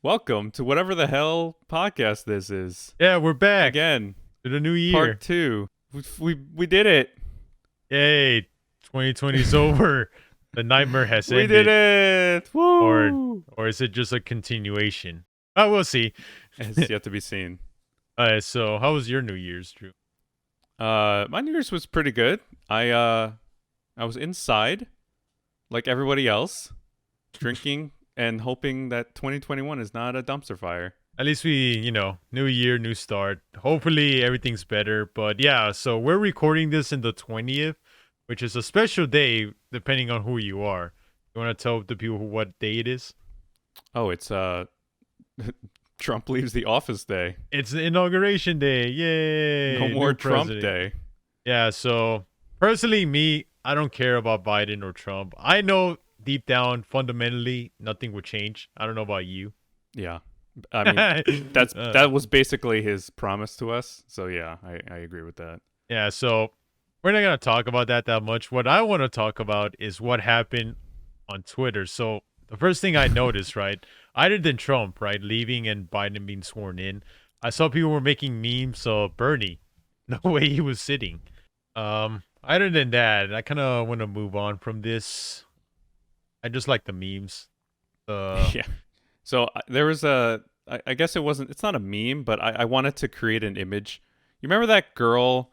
Welcome to whatever the hell podcast this is. Yeah, we're back Again, to the new year. part 2. We did it. Yay, 2020's over. The nightmare has We ended. did it. Woo! Or is it just a continuation? Oh, we'll see. It's yet to be seen. So how was your New Year's, Drew? My New Year's was pretty good. I was inside, like everybody else, drinking and hoping that 2021 is not a dumpster fire. At least we, new year, new start. Hopefully everything's better. But yeah, so we're recording this in the 20th, which is a special day depending on who you are. You want to tell the people what day it is? Oh, it's Trump leaves the office day. It's the inauguration day. Yay. No more New Trump president. day. Yeah, so personally, I don't care about Biden or Trump. I know deep down, fundamentally, nothing would change. I don't know about you. Yeah. I mean, that was basically his promise to us. So yeah, I agree with that. Yeah, so we're not going to talk about that much. What I want to talk about is what happened on Twitter. So the first thing I noticed, right, other than Trump, right, leaving and Biden being sworn in, I saw people were making memes of Bernie, the way he was sitting. Other than that, I kind of want to move on from this. I just like the memes. Yeah. So there was I guess it's not a meme, but I wanted to create an image. You remember that girl?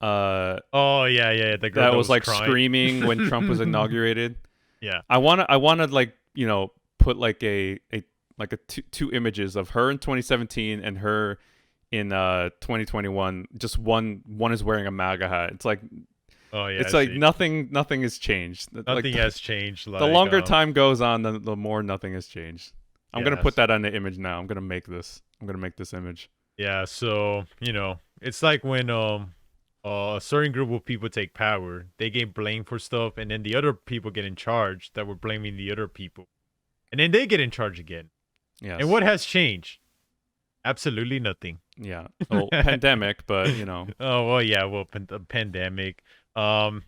Oh yeah, the girl that was like crying. Screaming when Trump was inaugurated. Yeah. I wanted like, put like two images of her in 2017 and her in 2021. Just one is wearing a MAGA hat. It's like, oh yeah, it's like nothing has changed. Nothing has changed. The longer time goes on, the more nothing has changed. I'm gonna put that on the image now. I'm gonna make this image. Yeah, so it's like when a certain group of people take power, they get blamed for stuff, and then the other people get in charge that were blaming the other people, and then they get in charge again. Yes. And what has changed? Absolutely nothing. Yeah. Well, pandemic, but Oh well, yeah. Well, pandemic. Are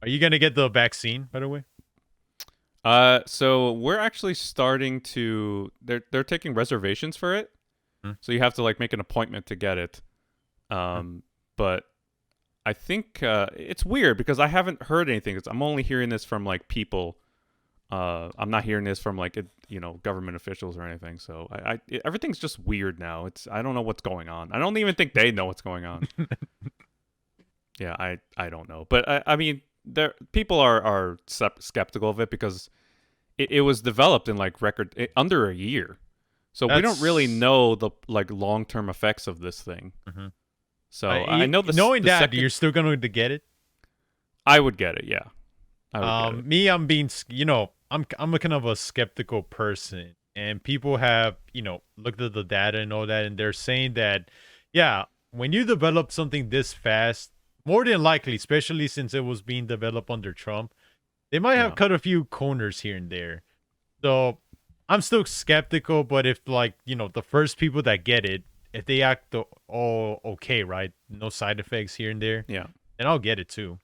you gonna get the vaccine, by the way? So we're actually starting to. They're taking reservations for it, so you have to like make an appointment to get it. But I think it's weird because I haven't heard anything. I'm only hearing this from like people. I'm not hearing this from like government officials or anything. So everything's just weird now. I don't know what's going on. I don't even think they know what's going on. Yeah, I don't know, but I mean. People are skeptical of it because it was developed in like under a year, so we don't really know the like long-term effects of this thing. Mm-hmm. So I know knowing that you're still going to get it. I would get it, yeah. I would get it. Me, I'm being I'm a kind of a skeptical person, and people have looked at the data and all that, and they're saying that when you develop something this fast. More than likely, especially since it was being developed under Trump, they might have cut a few corners here and there. So I'm still skeptical, but if the first people that get it, if they act all okay, right? No side effects here and there. Yeah. Then I'll get it too.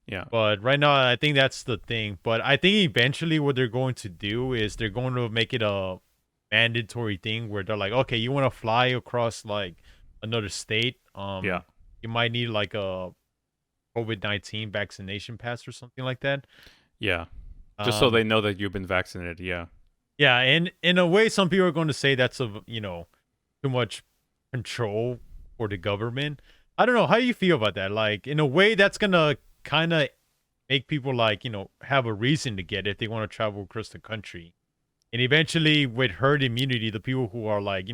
Yeah. But right now, I think that's the thing. But I think eventually what they're going to do is they're going to make it a mandatory thing where they're like, okay, you want to fly across like another state? You might need like a COVID-19 vaccination pass or something like that. Yeah. Just so they know that you've been vaccinated. Yeah. Yeah. And in a way, some people are going to say that's too much control for the government. I don't know. How do you feel about that? Like, in a way, that's going to kind of make people like, have a reason to get it if they want to travel across the country. And eventually with herd immunity, the people who are like,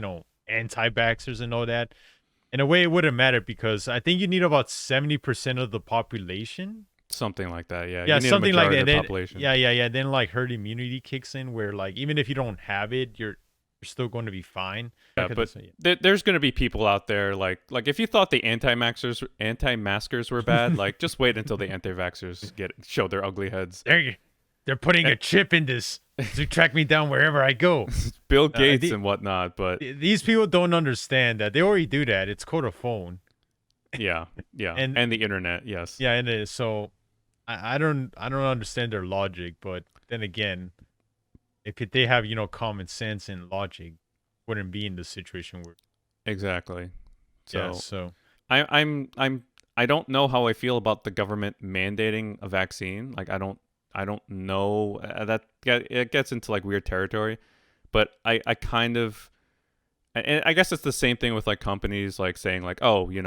anti-vaxxers and all that, in a way, it wouldn't matter because I think you need about 70% of the population. Something like that, yeah. Yeah, something like that. Population. Yeah. Then like herd immunity kicks in where like even if you don't have it, you're still going to be fine. Yeah, but there's going to be people out there like if you thought the anti-maskers were bad, like just wait until the anti-vaxxers show their ugly heads. They're putting a chip in this to track me down wherever I go. Bill Gates and whatnot, but these people don't understand that they already do that. It's called a phone. Yeah, and the internet, yes. Yeah, and it is. So I don't understand their logic, but then again, if they have common sense and logic, wouldn't be in the situation where. Exactly. Yeah. So So. I don't know how I feel about the government mandating a vaccine. Like I don't know it gets into like weird territory, but I kind of and I guess it's the same thing with like companies like saying like, oh, you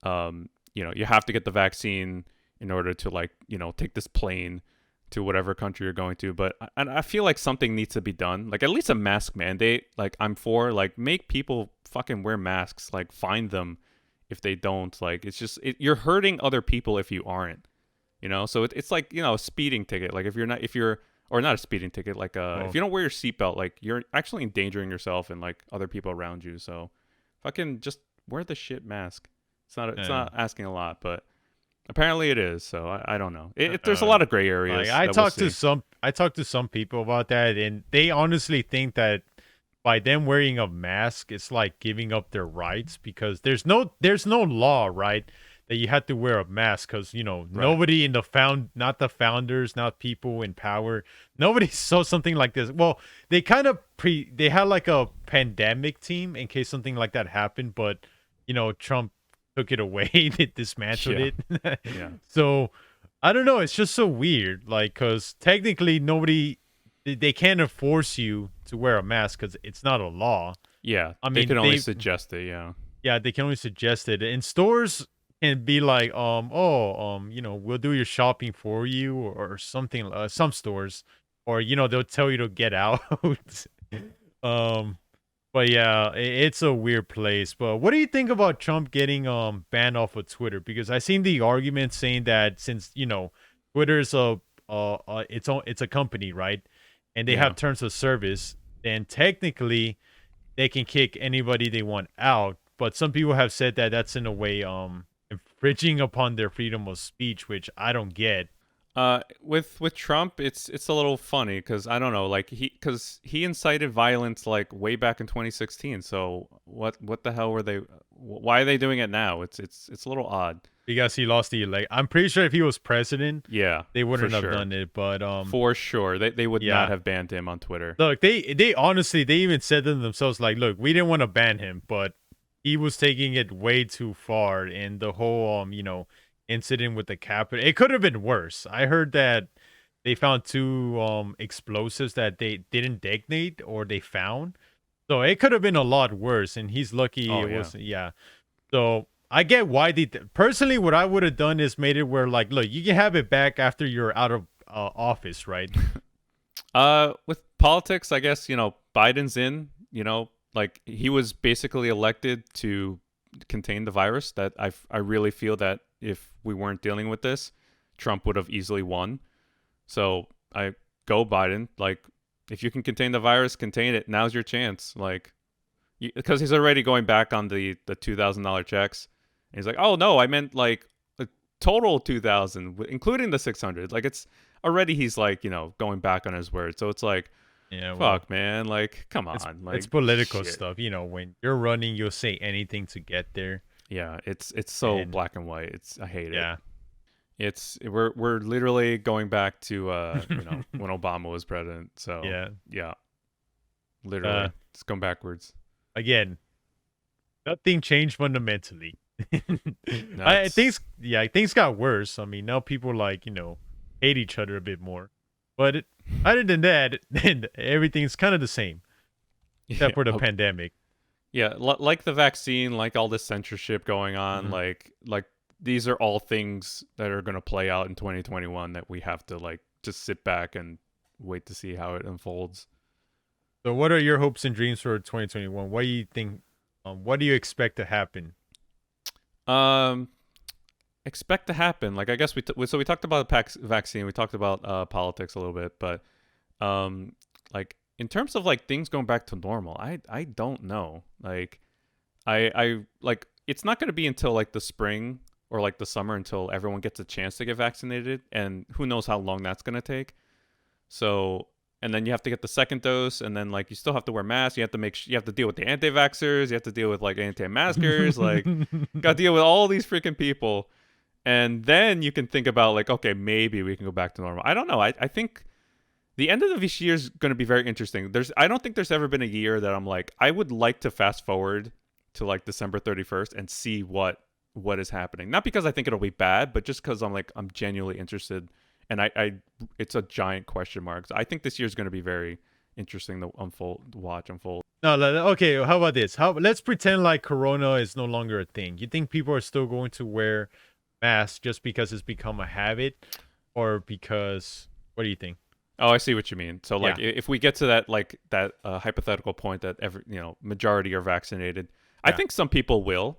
have to get the vaccine in order to like, take this plane to whatever country you're going to. But I feel like something needs to be done. Like at least a mask mandate. Like I'm for like make people fucking wear masks. Like find them if they don't. Like it's just you're hurting other people if you aren't. So it's like a speeding ticket. Like if you're or not a speeding ticket. Like if Well. you don't wear your seatbelt, like you're actually endangering yourself and like other people around you. So fucking just wear the shit mask. It's Uh, not asking a lot, but apparently it is. So I don't know. There's a uh, lot of gray like areas that we'll see. I talked to some people about that, and they honestly think that by them wearing a mask, it's like giving up their rights because there's no law, right? That you have to wear a mask because Right. nobody in the not the founders, not people in power, nobody saw something like this. Well, they kind of they had like a pandemic team in case something like that happened, but Trump took it away, they dismantled Yeah. it. Yeah. So I don't know. It's just so weird, like because technically nobody they can't force you to wear a mask because it's not a law. Yeah. I They mean, can only suggest it. Yeah. yeah, they can only suggest it. And stores can be like, we'll do your shopping for you or something. Some stores, or they'll tell you to get out. um, but yeah, it's a weird place. But what do you think about Trump getting banned off of Twitter? Because I seen the argument saying that since Twitter's it's a company, right? And they Yeah. have terms of service, then technically they can kick anybody they want out. But some people have said that that's in a way infringing upon their freedom of speech, which I don't get. With Trump, it's a little funny because I don't know, like he incited violence like way back in 2016. So what the hell were they? Why are they doing it now? It's a little odd. Because he lost the elect. I'm pretty sure if he was president, Yeah, they for wouldn't have sure, done it. But for sure, they would not yeah. have banned him on Twitter. Look, they honestly they even said to themselves like, look, we didn't want to ban him, but he was taking it way too far, and the whole incident with the Capitol, it could have been worse. I heard that they found two explosives that they didn't detonate or they found, so it could have been a lot worse. And he's lucky Oh it yeah. was yeah. So I get why they personally what I would have done is made it where like, look, you can have it back after you're out of office, right? With politics, I guess Biden's in. Like he was basically elected to contain the virus. That I really feel that if we weren't dealing with this, Trump would have easily won. So I go Biden. Like if you can contain the virus, contain it. Now's your chance. Like because he's already going back on the $2,000 checks. And he's like, oh no, I meant like a total 2,000, including the 600. Like it's already he's like going back on his word. So it's like, Yeah, well, fuck man, like come it's on, it's like political shit. stuff. When you're running, you'll say anything to get there. Yeah, it's so And black and white. I hate it. yeah. We're literally going back to when Obama was president. So Yeah. yeah, Uh literally it's going backwards. Again, nothing changed fundamentally. I Nuts. things got worse. I mean, now people like, hate each other a bit more. But other than that, everything's kind of the same except Yeah. for the Okay. pandemic. Yeah, like the vaccine, like all this censorship going on, Mhm. like these are all things that are going to play out in 2021 that we have to like just sit back and wait to see how it unfolds. So what are your hopes and dreams for 2021? What do you think what do you expect to happen? Um expect to happen. Like I guess so we talked about the vaccine, we talked about politics a little bit, but like in terms of like things going back to normal, I don't know. Like I like it's not going to be until like the spring or like the summer until everyone gets a chance to get vaccinated, and who knows how long that's going to take. So and then you have to get the second dose, and then like you still have to wear masks. You have to you have to deal with the anti-vaxxers. You have to deal with like anti-maskers. Like got to deal with all these freaking people, and then you can think about like okay maybe we can go back to normal. I don't know. I think The end of this year is going to be very interesting. I don't think there's ever been a year that I'm like, I would like to fast forward to like December 31st and see what is happening. Not because I think it'll be bad, but just because I'm genuinely interested, and I it's a giant question mark. So I think this year's going to be very interesting to watch unfold. No, okay. How about this? Let's pretend like Corona is no longer a thing. You think people are still going to wear masks just because it's become a habit, or because what do you think? Oh, I see what you mean. So like Yeah, if we get to that hypothetical point that majority are vaccinated, I yeah. think some people will.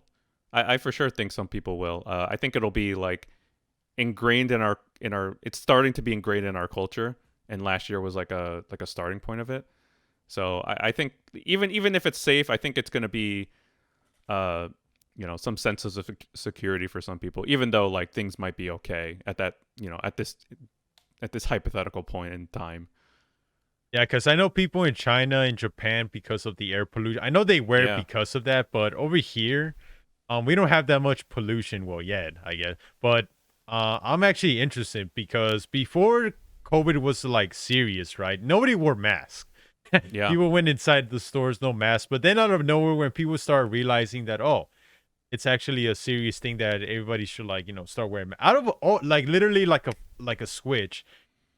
I for sure think some people will. I think it'll be like ingrained in our. It's starting to be ingrained in our culture, and last year was like a starting point of it. So I think even if it's safe, I think it's going to be some sense of security for some people, even though like things might be okay at that at this hypothetical point in time. Yeah, because I know people in China and Japan because of the air pollution. I know they wear it Yeah. because of that, but over here, we don't have that much pollution. Well, yet I guess, but I'm actually interested because before COVID was like serious, right? Nobody wore masks. Yeah. People went inside the stores, no mask. But then out of nowhere, when people start realizing that, oh, it's actually a serious thing that everybody should like, start wearing. Out of all, like literally like a switch,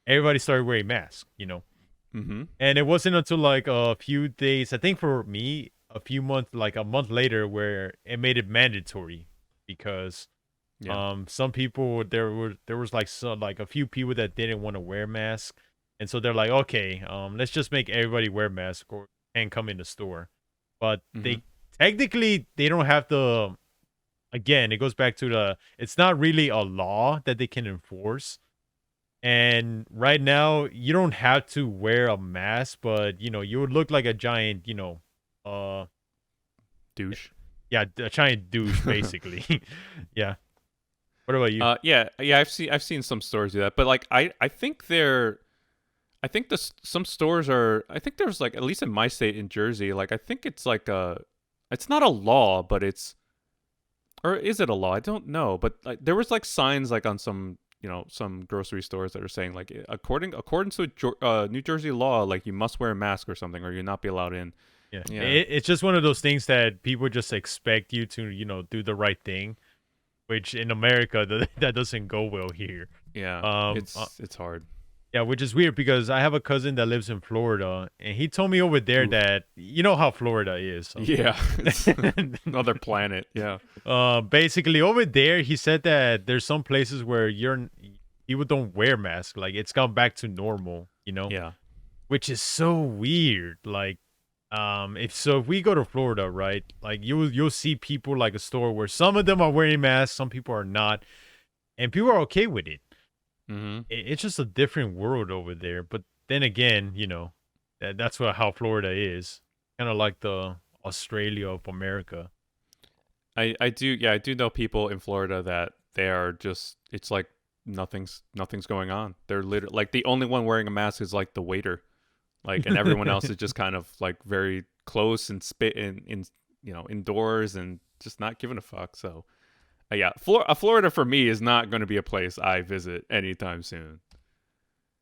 everybody started wearing masks. Mm-hmm. And it wasn't until like a few days, I think for me, a few months, like a month later, where it made it mandatory because Yeah. some people there was like like a few people that didn't want to wear masks, and so they're like, okay, let's just make everybody wear masks or and come in the store, but Mm-hmm. they technically they don't have the. Again, it goes back to it's not really a law that they can enforce. And right now, you don't have to wear a mask, but you would look like a giant, uh, Douche. yeah, a giant douche, basically. Yeah. What about you? Yeah. I've seen some stores do that, but like I think I think some stores are. I think there's like, at least in my state in Jersey, like I think it's like it's not a law, but it's, or is it a law? I don't know, but like there was like signs like on some grocery stores that are saying like, according to New Jersey law, like you must wear a mask or something, or you'll not be allowed in. Yeah, Yeah. it's just one of those things that people just expect you to, do the right thing, which in America that doesn't go well here. Yeah. Um, uh, It's hard. yeah, which is weird because I have a cousin that lives in Florida, and he told me over there Oof. that you know how Florida is. So. Yeah. It's another planet. Yeah. Basically over there, he said that there's some places where people don't wear masks. Like it's gone back to normal, Yeah. which is so weird. Like, if we go to Florida, right? Like you'll see people like a store where some of them are wearing masks, some people are not, and people are okay with it. Mm-hmm. It's just a different world over there. But then again, that's how Florida is, kind of like the Australia of America. I do know people in Florida that they are just, it's like nothing's going on. They're literally like, the only one wearing a mask is like the waiter, like, and everyone else is just kind of like very close and spit in indoors and just not giving a fuck. So yeah, Florida for me is not going to be a place I visit anytime soon.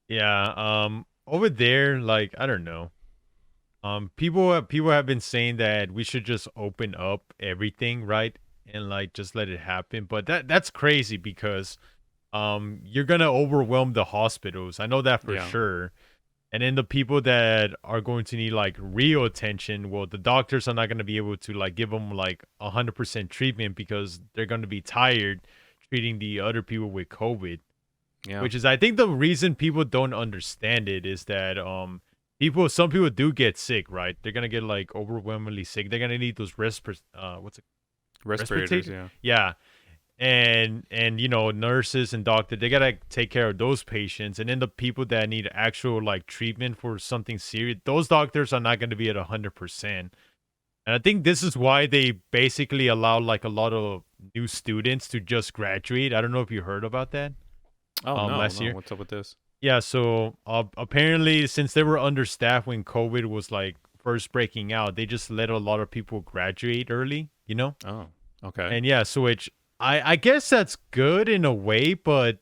Yeah, over there, like I don't know. People have been saying that we should just open up everything, right? And like just let it happen. But that's crazy because you're gonna overwhelm the hospitals. I know that for Yeah. sure. And then the people that are going to need like real attention, well, the doctors are not going to be able to like give them like 100% treatment because they're going to be tired treating the other people with COVID. Yeah. Which is, I think, the reason people don't understand it is that some people do get sick, right? They're gonna get like overwhelmingly sick. They're gonna need those what's it, Respirators. respirator? Yeah. Yeah, and nurses and doctors, they gotta take care of those patients, and then the people that need actual like treatment for something serious, those doctors are not gonna be at 100%. And I think this is why they basically allow like a lot of new students to just graduate. I don't know if you heard about that Oh no, last no. year. What's up with this? Yeah, so apparently, since they were understaffed when COVID was like first breaking out, they just let a lot of people graduate early. Oh, okay. And yeah, so which I guess that's good in a way, but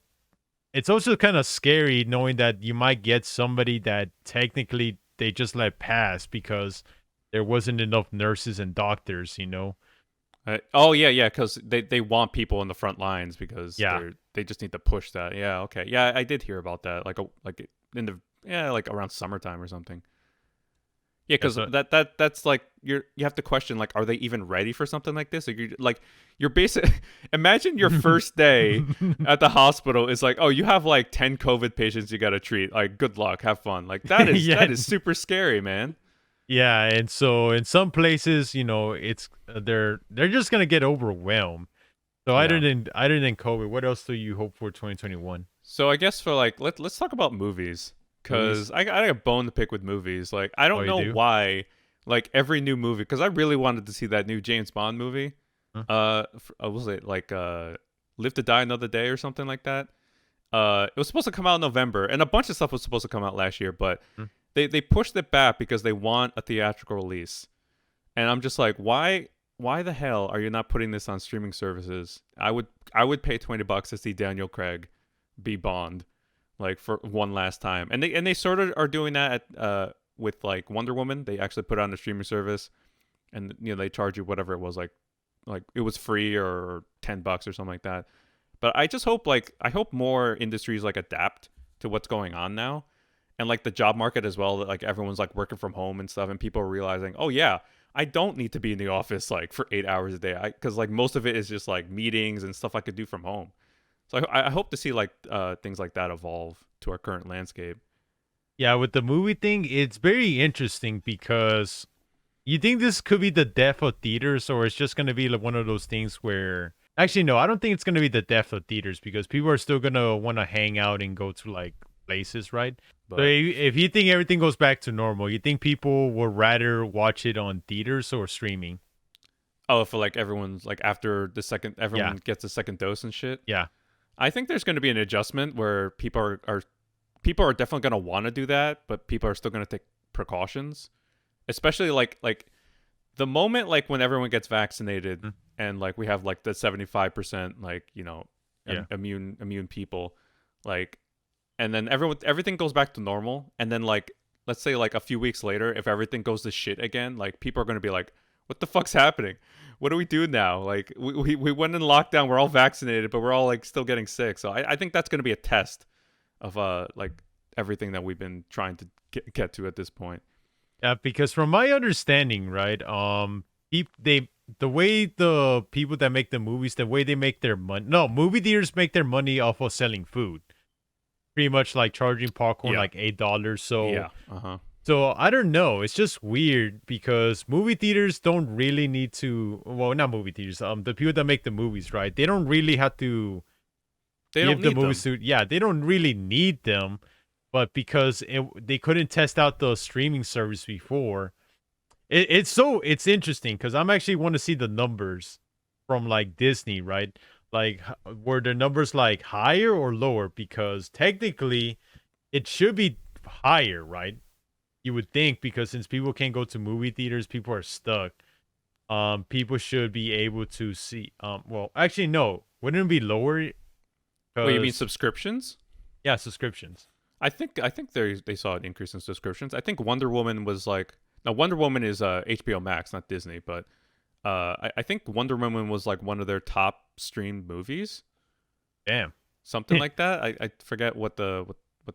it's also kind of scary knowing that you might get somebody that technically they just let pass because there wasn't enough nurses and doctors, you know? Oh yeah, yeah, because they want people in the front lines because Yeah. they just need to push that. Yeah, okay, yeah, I did hear about that. Like in the yeah, like around summertime or something. Yeah, Yeah, because that's like you have to question like, are they even ready for something like this? Like you're basic. Imagine your first day at the hospital is like, oh, you have like 10 COVID patients you got to treat. Like, good luck, have fun. Like yeah. that is super scary, man. Yeah, and so in some places, it's they're just going to get overwhelmed. So Yeah. other than COVID, what else do you hope for 2021? So I guess for like let's talk about movies Movies? because I got a bone to pick with movies. Like I Oh, don't you know do? why like every new movie because I really wanted to see that new James Bond movie. Huh? Was it like Live to Die Another Day or something like that? It was supposed to come out in November, and a bunch of stuff was supposed to come out last year, but Hmm? they pushed it back because they want a theatrical release. And I'm just like, why the hell are you not putting this on streaming services? I would pay $20 to see Daniel Craig be Bond, like for one last time. And they sort of are doing that with like Wonder Woman. They actually put it on the streaming service, and they charge you whatever it was like it was free or $10 or something like that. But I just hope I hope more industries like adapt to what's going on now, and like the job market as well. That like everyone's like working from home and stuff, and people are realizing, oh yeah, I don't need to be in the office like for 8 hours a day. Because like most of it is just like meetings and stuff I could do from home. So I hope to see like things like that evolve to our current landscape. Yeah, with the movie thing, it's very interesting because you think this could be the death of theaters, or it's just going to be like one of those things where. Actually, no, I don't think it's going to be the death of theaters because people are still going to want to hang out and go to like places, right? So But if you think everything goes back to normal, you think people would rather watch it on theaters or streaming? oh, for like everyone's like after Yeah, everyone gets a second dose and shit. yeah, I think there's going to be an adjustment where people are definitely going to want to do that, but people are still going to take precautions, especially like the moment like when everyone gets vaccinated mm, and like we have like the 75% like yeah. immune people, like, and then everything goes back to normal, and then like let's say like a few weeks later if everything goes to shit again, like people are going to be like, what the fuck's happening? What do we do now? Like we went in lockdown, we're all vaccinated, but we're all like still getting sick. So I think that's going to be a test of like everything that we've been trying to get to at this point. Yeah, because from my understanding, right, they the way the people that make the movies, the way they make their money, no, movie theaters make their money off of selling food, pretty much like charging popcorn Yeah. like $8. So, Yeah. Uh-huh. so I don't know. It's just weird because movie theaters don't really need to. Well, not movie theaters. The people that make the movies, right? They don't really have to They don't give the need movies them. to. Yeah, they don't really need them, but because they couldn't test out the streaming service before, it's interesting because I'm actually want to see the numbers from like Disney, right? Like, were the numbers like higher or lower? Because technically, it should be higher, right? You would think because since people can't go to movie theaters, people are stuck. People should be able to see. Well, actually, no, wouldn't it be lower? Wait, you mean Because subscriptions? yeah, subscriptions. I think they saw an increase in subscriptions. I think Wonder Woman was like, now Wonder Woman is HBO Max, not Disney, but I think Wonder Woman was like one of their top streamed movies, Damn. something like that. I forget what the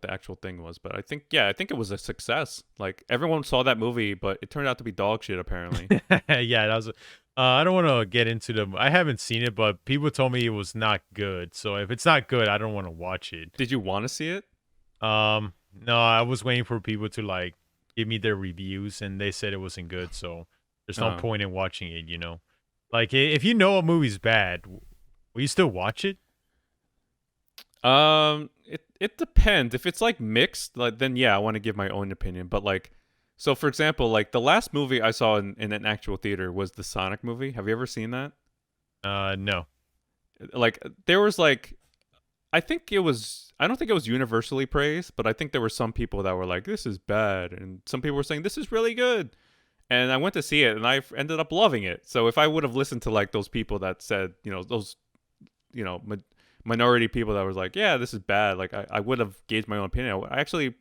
actual thing was, but I think it was a success. Like everyone saw that movie, but it turned out to be dog shit apparently. Yeah, that was. I don't want to get into them. I haven't seen it, but people told me it was not good. So if it's not good, I don't want to watch it. Did you want to see it? No, I was waiting for people to like give me their reviews, and they said it wasn't good. So there's no Uh, point in watching it. Like if you know a movie's bad, will you still watch it? it depends. If it's like mixed, like then yeah, I want to give my own opinion. But like, so for example, like the last movie I saw in an actual theater was the Sonic movie. Have you ever seen that? No. Like there was like, I think it was. I don't think it was universally praised, but I think there were some people that were like, "This is bad," and some people were saying, "This is really good." And I went to see it, and I ended up loving it. So if I would have listened to like those people that said, those, you know, minority people that was like, yeah, this is bad. Like I would have gauged my own opinion. I actually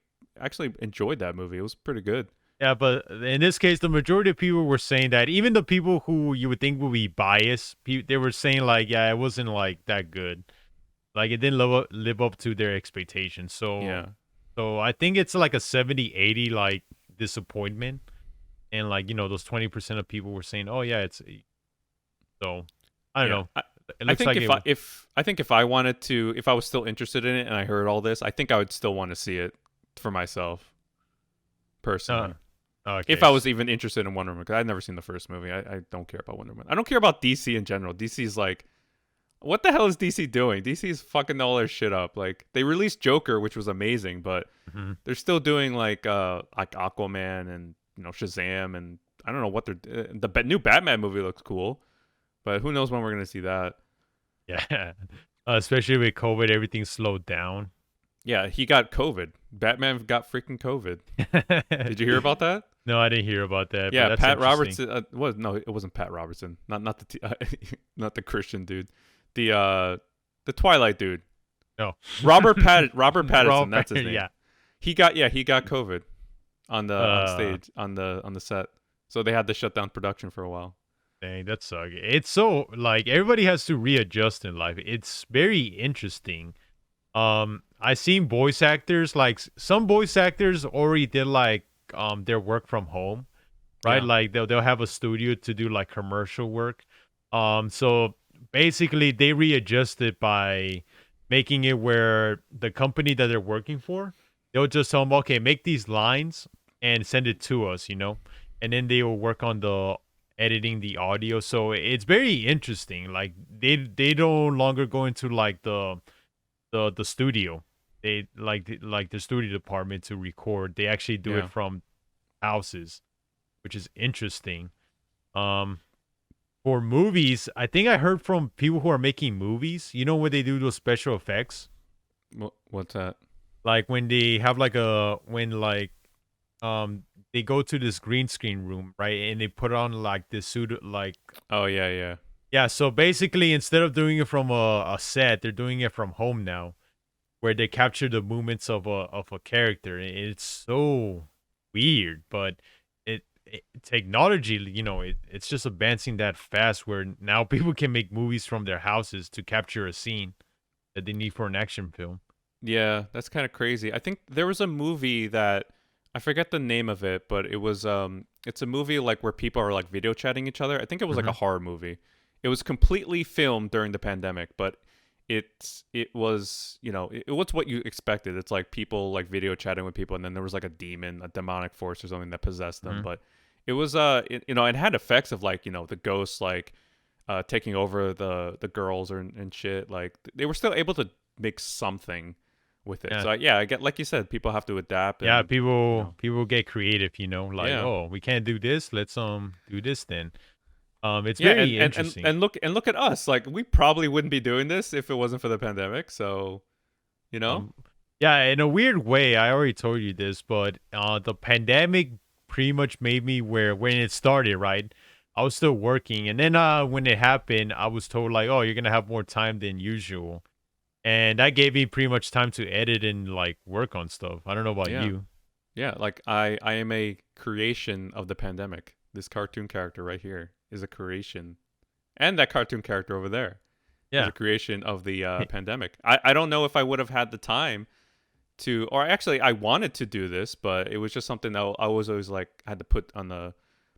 enjoyed that movie. It was pretty good. Yeah, but in this case, the majority of people were saying that even the people who you would think would be biased, they were saying like, yeah, it wasn't like that good. Like it didn't live up to their expectations. Yeah. So I think it's like a 70-80 like disappointment. And like, those 20% of people were saying, "Oh yeah, it's so I don't Yeah. know. It I looks think like if it." I think if I wanted to, if I was still interested in it and I heard all this, I think I would still want to see it for myself Uh, personally. okay. If I was even interested in Wonder Woman, because I've never seen the first movie. I don't care about Wonder Woman. I don't care about DC in general. DC's like, what the hell is DC doing? DC's fucking all their shit up. Like they released Joker, which was amazing, but Mhm. they're still doing like Aquaman and Shazam, and I don't know what they're. New Batman movie looks cool, but who knows when we're gonna see that. Yeah. Especially with COVID, everything slowed down. Yeah, he got COVID. Batman got freaking COVID. Did you hear about that? No, I didn't hear about that, but Yeah, that's Pat interesting. Robertson. No, it wasn't Pat Robertson. Not not the Christian dude. The Twilight dude. No. Robert Pattinson. Robert, That's his name. yeah. He got COVID on Uh, stage on the set. So they had to shut down production for a while. Dang, that sucks. It's so like everybody has to readjust in life. It's very interesting. I seen voice actors like some voice actors already did like their work from home, right? Yeah, Like they'll have a studio to do like commercial work. So basically they readjusted by making it where the company that they're working for, they'll just tell them, okay, make these lines and send it to us, and then they will work on the editing the audio. So it's very interesting. Like they no longer go into like the studio. They like the studio department to record. They actually do it yeah. from houses, which is interesting. Um, for movies, I think I heard from people who are making movies. You know when they do those special effects, What's that? like when they have like a when like they go to this green screen room, right, and they put on like this suit, like Oh yeah, yeah, yeah. So basically, instead of doing it from a set, they're doing it from home now, where they capture the movements of a character. It's so weird, but technology, it's just advancing that fast where now people can make movies from their houses to capture a scene that they need for an action film. yeah. That's kind of crazy. I think there was a movie that I forget the name of it, but it's a movie like where people are like video chatting each other. I think it was like Hmm. a horror movie. It was completely filmed during the pandemic, but it was it was what you expected. It's like people like video chatting with people, and then there was like a demon, a demonic force or something that possessed them. Hmm. But it was it had effects of like the ghosts like taking over the girls and shit. Like they were still able to make something with it. Yeah. So yeah, I get, like you said, people have to adapt Yeah, and people people get creative, like, yeah. oh, we can't do this, let's do this then. It's Yeah, very interesting. and look at us. Like we probably wouldn't be doing this if it wasn't for the pandemic. So, you know? Um, yeah, in a weird way, I already told you this, but the pandemic pretty much made me where when it started, right? I was still working, and then when it happened, I was told like, "Oh, you're gonna have more time than usual," and that gave me pretty much time to edit and like work on stuff. I don't know about Yeah. you. Yeah, like I am a creation of the pandemic. This cartoon character right here is a creation. And that cartoon character over there is Yeah. a creation of the pandemic. I don't know if I would have had the time to, or actually I wanted to do this, but it was just something that I was always like had to put on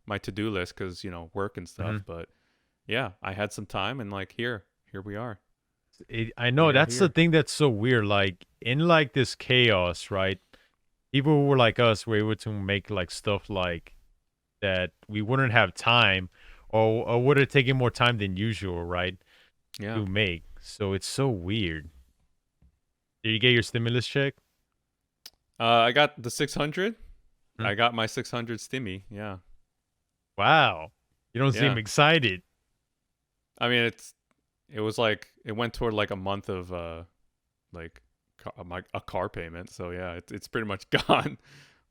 my to-do list because work and stuff. Mhm. But yeah, I had some time and like here we are. I know We are that's the here. thing that's so weird. Like in like this chaos, right? People who were like us were able to make like stuff like that we wouldn't have time, or would have taken more time than usual, right? Yeah. To make. So it's so weird. Did you get your stimulus check? I got the 600. Hmm. I got my 600 stimmy. Yeah. Wow. You don't seem Yeah. excited. I mean, it was like it went toward like a month of like a car payment. So yeah, it's pretty much gone.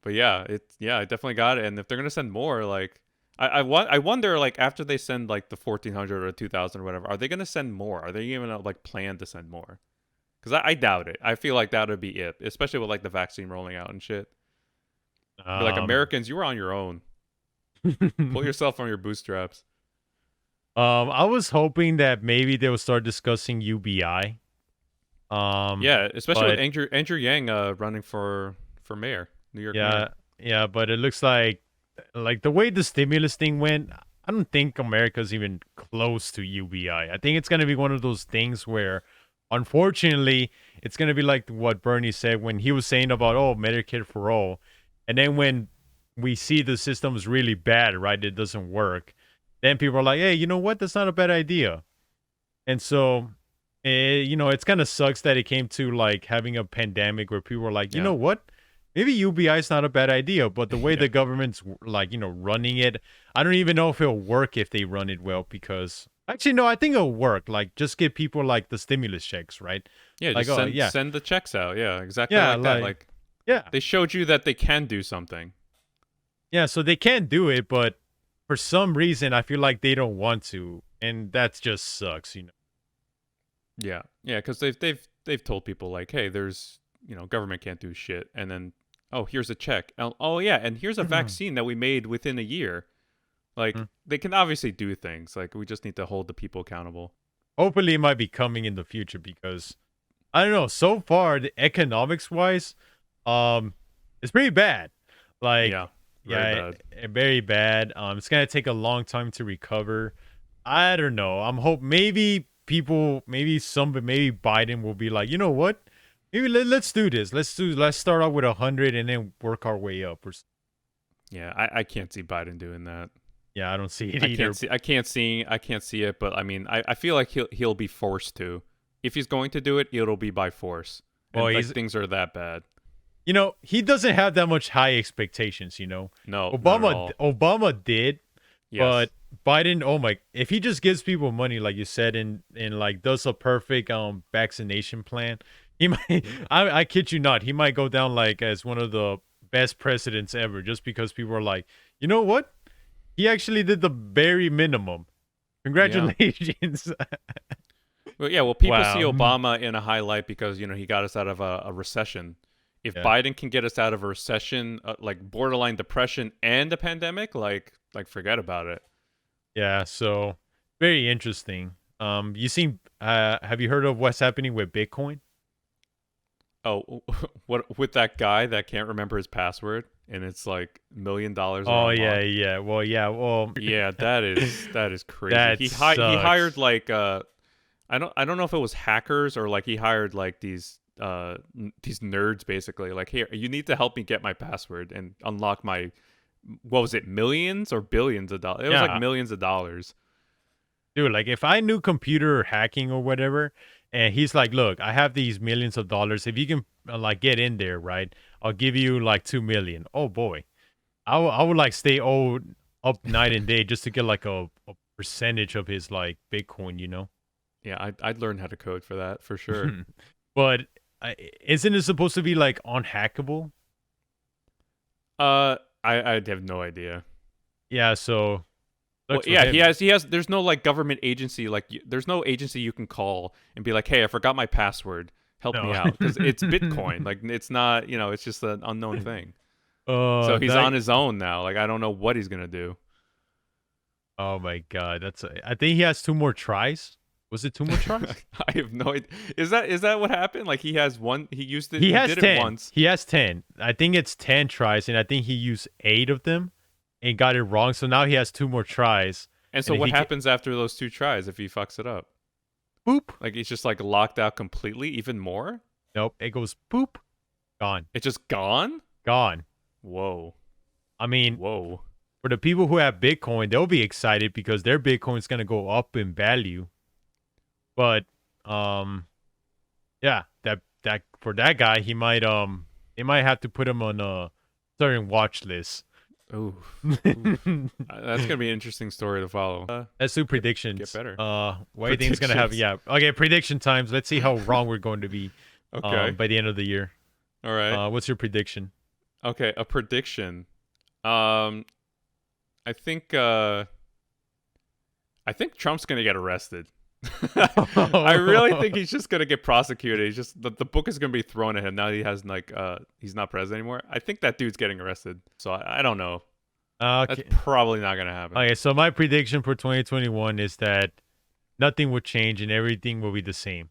But yeah, I definitely got it. And if they're gonna send more, like I wonder like after they send like the 1400 or 2000 or whatever, are they gonna send more? Are they even like plan to send more? Because I doubt it. I feel like that would be it, especially with like the vaccine rolling out and shit. Be like, Um, Americans, you were on your own. Pull yourself from your bootstraps. I was hoping that maybe they would start discussing UBI. Yeah, especially with But Andrew Yang running for mayor, New York mayor. yeah, yeah, but it looks like the way the stimulus thing went, I don't think America's even close to UBI. I think it's gonna be one of those things where, unfortunately, it's gonna be like what Bernie said when he was saying about Medicare for all, and then when we see the system's really bad, right? It doesn't work. Then people are like, hey, you know what? That's not a bad idea. And so, it's kind of sucks that it came to like having a pandemic where people were like, you Yeah. know what? Maybe UBI is not a bad idea, but the way Yeah. the government's like, running it, I don't even know if it'll work if they run it well because actually, no, I think it'll work. Like, just give people like the stimulus checks, right? Yeah, Like, just oh, yeah. send the checks out. Yeah, exactly Yeah, like that. Like yeah. they showed you that they can do something. Yeah, so they can do it, but for some reason, I feel like they don't want to. And that just sucks. Yeah, yeah, because they've told people like, hey, there's government can't do shit, and then here's a check. Oh yeah, and here's a vaccine that we made within a year. Like they can obviously do things. Like we just need to hold the people accountable. Hopefully, it might be coming in the future because I don't know. So far, the economics wise, it's pretty bad. Like, Yeah, very bad. It's gonna take a long time to recover. I don't know. Maybe maybe Biden will be like, you know what? Maybe let's do this. Let's start out with 100 and then work our way up. Yeah, I can't see Biden doing that. Yeah, I don't see it I either. I can't see it. But I mean, I feel like he'll be forced to. If he's going to do it, it'll be by force. And Well, like things are that bad. He doesn't have that much high expectations. No, not at Obama all. Obama did, Yes. but Biden, oh my, if he just gives people money, like you said, and like does a perfect vaccination plan, he might. I kid you not, he might go down like as one of the best presidents ever, just because people are like, you know what, he actually did the very minimum. Congratulations. Well, yeah. Well, people see Wow. Obama in a highlight because he got us out of a recession. If Yeah. Biden can get us out of a recession, like borderline depression and a pandemic, like forget about it. Yeah. So very interesting. Have you heard of what's happening with Bitcoin? Oh, what with that guy that can't remember his password and it's like $1 million Oh are yeah, unlocked? yeah. Well, yeah. Well, Yeah, that is crazy. that He sucks. hired like I don't know if it was hackers or like he hired like these nerds basically. Like, here, you need to help me get my password and unlock my, what was it, millions or billions of dollars? It was like Yeah, millions of dollars. dude. Like, if I knew computer hacking or whatever, and he's like, "Look, I have these millions of dollars. If you can like get in there, right? I'll give you like 2 million." Oh boy, I would like stay up night and day just to get like a percentage of his like Bitcoin. Yeah, I'd learn how to code for that for sure. But isn't it supposed to be like unhackable? I have no idea. Yeah. So Well, looks for yeah, him. he has. There's no like government agency. Like, there's no agency you can call and be like, "Hey, I forgot my password. Help me No. out," because it's Bitcoin. Like, it's not. It's just an unknown thing. So he's That on his own now. Like, I don't know what he's gonna do. Oh my god, I think he has 2 more tries. Was it 2 more tries? I have no idea. Is that what happened? Like, he has one. He used it. He He has did 10. it once. He has 10. I think it's 10 tries, and I think he used 8 of them and got it wrong. So now he has 2 more tries. And so And what happens after those 2 tries if he fucks it up? Boop. Like, he's just like locked out completely. Even more. Nope. It goes boop. Gone. It's just gone. Gone. Whoa. I mean, Whoa. for the people who have Bitcoin, they'll be excited because their Bitcoin's gonna go up in value. But yeah, that for that guy, they might have to put him on a certain watch list. Ooh. That's gonna be an interesting story to follow. Let's do predictions. Get better. What do you think is gonna happen? Yeah. Okay, prediction times. Let's see how wrong we're going to be Okay. by the end of the year. All right. What's your prediction? Okay. A prediction. I think Trump's gonna get arrested. I really think he's just gonna get prosecuted. He's just the book is gonna be thrown at him now. He has like he's not president anymore. I think that dude's getting arrested. So I don't know. That's Okay. probably not gonna happen. Okay, so my prediction for 2021 is that nothing will change and everything will be the same.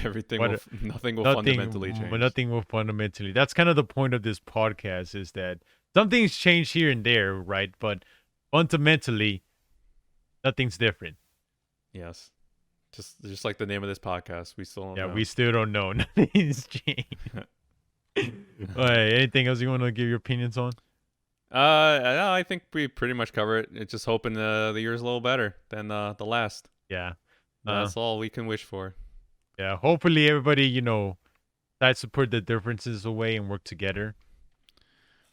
Nothing will fundamentally change. Nothing will fundamentally. That's kind of the point of this podcast is that some things change here and there, right? But fundamentally, nothing's different. Yes. Just like the name of this podcast, we still don't know. We still don't know. Nothing's changed. All right, anything else you want to give your opinions on? No, I think we pretty much cover it. It's just hoping the year's a little better than the last. Yeah. That's all we can wish for. Yeah, hopefully everybody, tries to put the differences away and work together.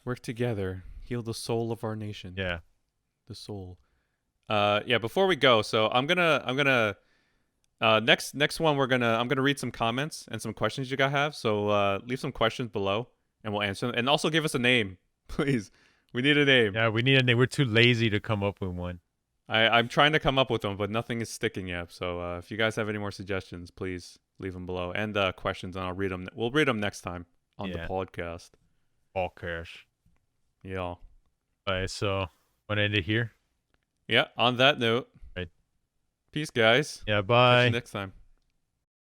Work together, heal the soul of our nation. Yeah. The soul. Yeah, before we go, so I'm gonna next one I'm gonna read some comments and some questions you guys have. So leave some questions below and we'll answer them. And also give us a name, please. We need a name. Yeah, we need a name. We're too lazy to come up with one. I'm trying to come up with one, but nothing is sticking yet. So if you guys have any more suggestions, please leave them below and questions, and I'll read them. We'll read them next time on the podcast. Podcast. Yeah. All right, so want to end it here? Yeah. On that note, right. Peace, guys. Yeah. Bye. Catch you next time.